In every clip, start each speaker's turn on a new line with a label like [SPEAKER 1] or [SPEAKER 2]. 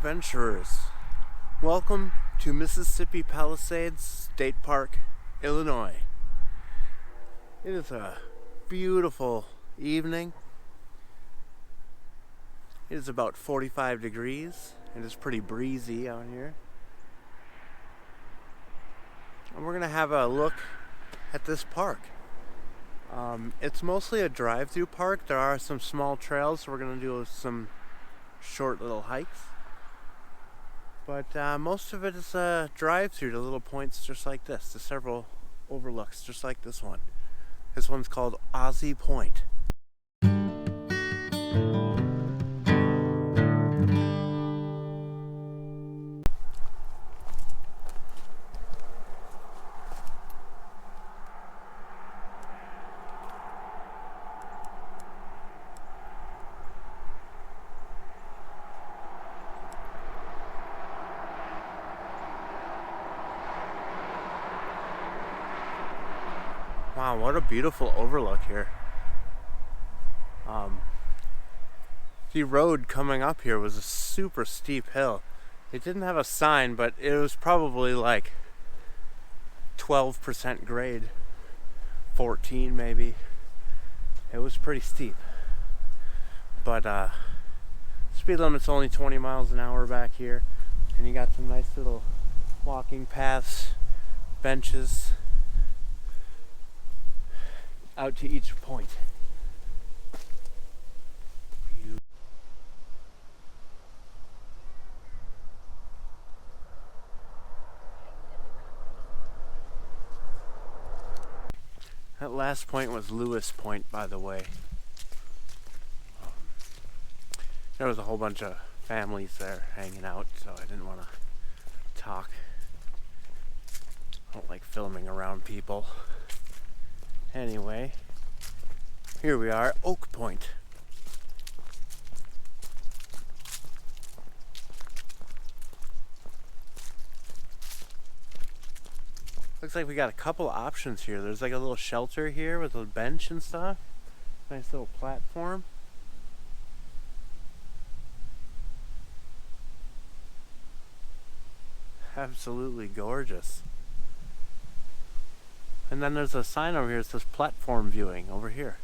[SPEAKER 1] adventurers. Welcome to Mississippi Palisades State Park, Illinois. It is a beautiful evening. It is about 45 degrees. It is pretty breezy out here. And we're going to have a look at this park. It's mostly a drive-through park. There are some small trails, so we're going to do some short little hikes. But most of it is a drive-through to little points just like this, to several overlooks just like this one. This one's called Aussie Point. Wow, what a beautiful overlook here. The road coming up here was a super steep hill. It didn't have a sign, but it was probably like 12% grade, 14 maybe. It was pretty steep. But speed limit's only 20 miles an hour back here. And you got some nice little walking paths, benches out to each point. That last point was Lewis Point, by the way. There was a whole bunch of families there hanging out, so I didn't want to talk. I don't like filming around people. Anyway, here we are, Oak Point. Looks like we got a couple options here. There's like a little shelter here with a bench and stuff. Nice little platform. Absolutely gorgeous. And then there's a sign over here that says platform viewing over here.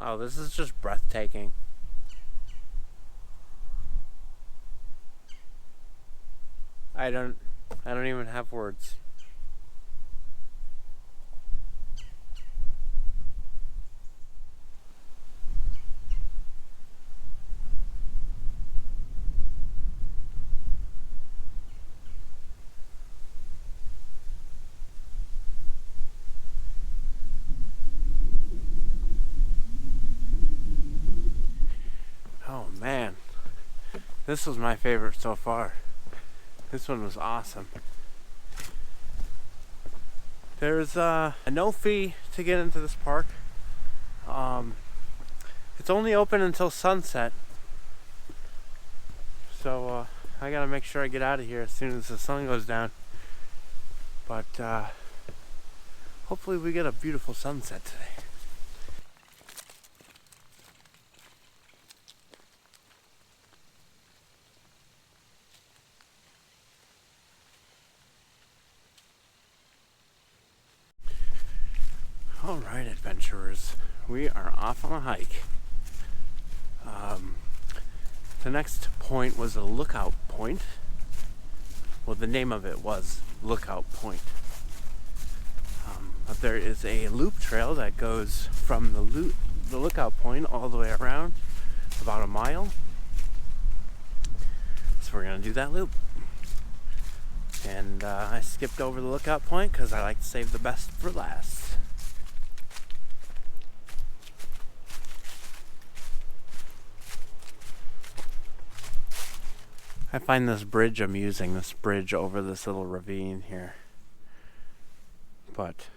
[SPEAKER 1] Wow, this is just breathtaking. I don't even have words. Man, this was my favorite so far. This one was awesome. There's no fee to get into this park. It's only open until sunset. So I gotta make sure I get out of here as soon as the sun goes down. But hopefully we get a beautiful sunset today. Alright, adventurers, we are off on a hike. The next point was a lookout point, Well, the name of it was Lookout Point. But there is a loop trail that goes from the lookout point all the way around, about a mile. So we're gonna do that loop. And I skipped over the lookout point because I like to save the best for last. I find this bridge amusing, this bridge over this little ravine here. But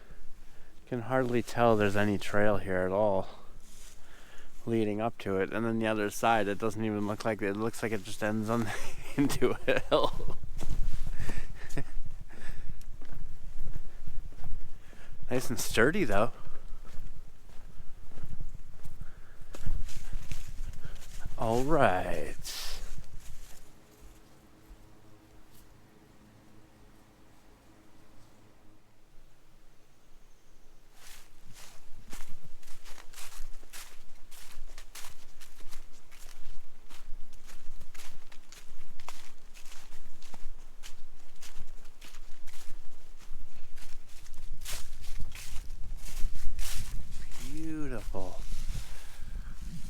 [SPEAKER 1] can hardly tell there's any trail here at all leading up to it. And then the other side, it doesn't even look like it. It looks like it just ends on into a hill. Nice and sturdy though. All right.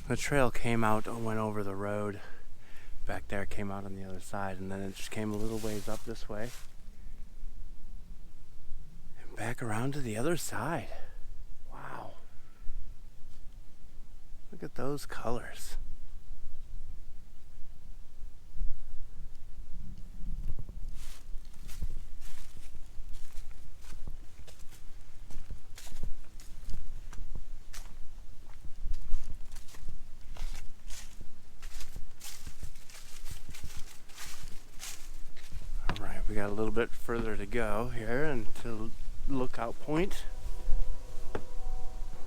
[SPEAKER 1] The trail came out and went over the road. Back there, came out on the other side, and then it just came a little ways up this way. And back around to the other side. Wow. Look at those colors. We got a little bit further to go here until Lookout Point.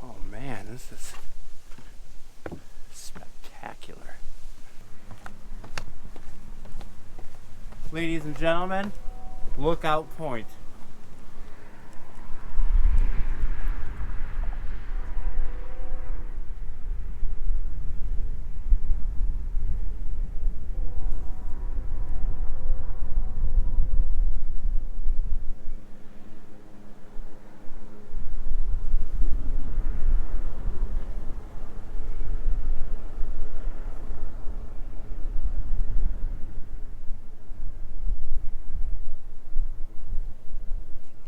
[SPEAKER 1] Oh man, this is spectacular. Ladies and gentlemen, Lookout Point.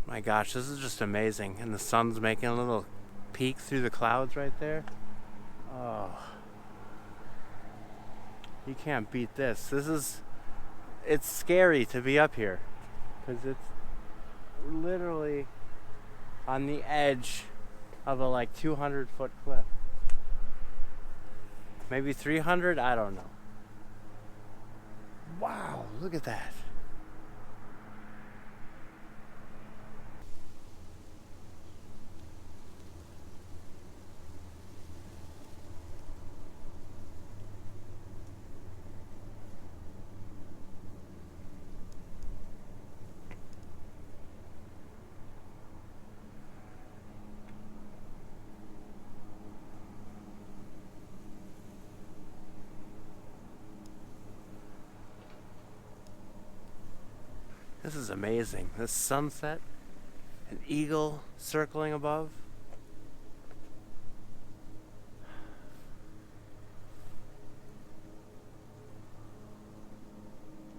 [SPEAKER 1] My gosh, this is just amazing. And the sun's making a little peek through the clouds right there. Oh. You can't beat this. It's scary to be up here. Because it's literally on the edge of a like 200-foot cliff. Maybe 300? I don't know. Wow, look at that. This is amazing. This sunset, an eagle circling above.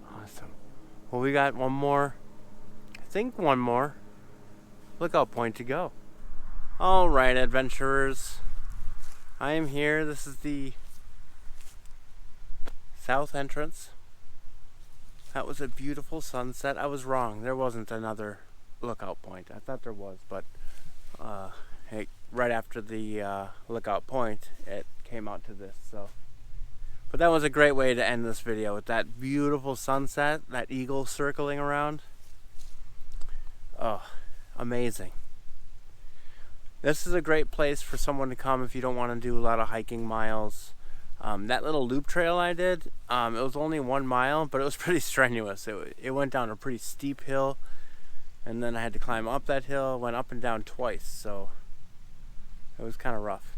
[SPEAKER 1] Awesome. Well, we got one more lookout point to go. All right, adventurers. I am here. This is the south entrance. That was a beautiful sunset. I was wrong. There wasn't another lookout point. I thought there was, but right after the lookout point, it came out to this. But that was a great way to end this video with that beautiful sunset, that eagle circling around. Oh, amazing. This is a great place for someone to come if you don't want to do a lot of hiking miles. That little loop trail I did, it was only 1 mile, but it was pretty strenuous. It went down a pretty steep hill, and then I had to climb up that hill, went up and down twice, so it was kind of rough.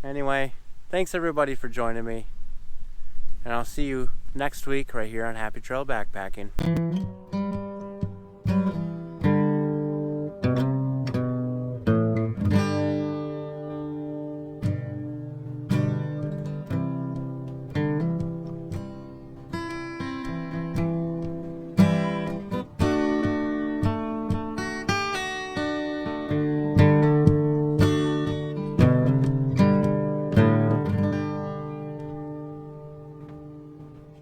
[SPEAKER 1] Anyway, thanks everybody for joining me, and I'll see you next week right here on Happy Trail Backpacking.